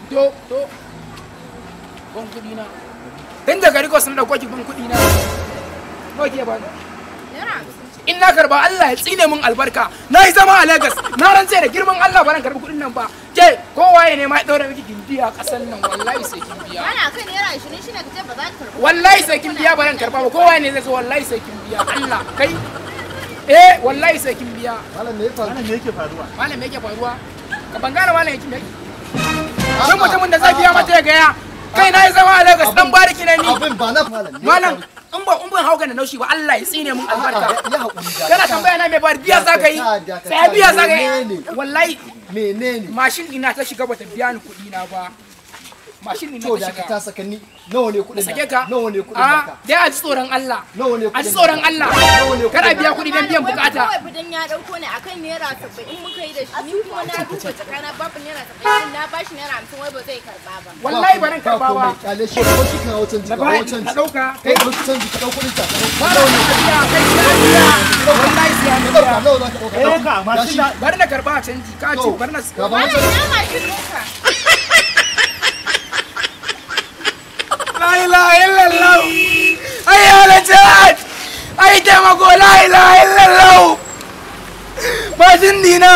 to ban kuɗi na tun daga riko sun ɗauko ki ban kuɗi na nawa ke ba in na karba Allah ya tsine min albarka na yi zama a Lagos na rantse da girman Allah ba ran karbi kuɗin nan ba ke kowaye ne ma ya ɗaura miki gindi a ƙasar nan wallahi sai kin biya ana kan naira 20 shine kace ba za ka karba wallahi sai kin biya ba ran karba ba kowaye ne zai zo wallahi sai kin biya Allah kai wallahi sai kin biya malam me yake faruwa malam me yake faruwa ka bangare malam yake mai shin mutumin da zai biya mata ya gaya kai na yi zama a Lagos dan bariki ne ni abin ba na malam in ban hauka da naushi ba Allah ya tsine mun albarka kana tambaya na me ba biya za ka yi sai biya za ka yi wallahi menene mashin ina ta shiga bata biya ni kuɗi na ba mashin ina ta shiga ta saka ni nawa ne kuɗin sake ka nawa ne kuɗin ka dai a ji tsoron Allah nawa ne a ji tsoron Allah kada biya kuɗi dan biyan bukata kawai bidan ya dauko ne akan naira 70 in muka yi da shi ni kuma na duba tsakana babu naira 70 na bashi naira 50 wai ba zai karba ba wallahi ba ran karba ba kale shi ko shi kan wucin ji ka wucin ka dauka kai ko canji ka dauko kuɗin ta nawa ne biya kai biya wallahi sai an biya nawa za ka dauka mashin bari na karba a canji ka ci bari na ka ba wannan na mashin ɗinka la ilaha illallah ay ala jihad ay taimako la ilaha illallah mashin dina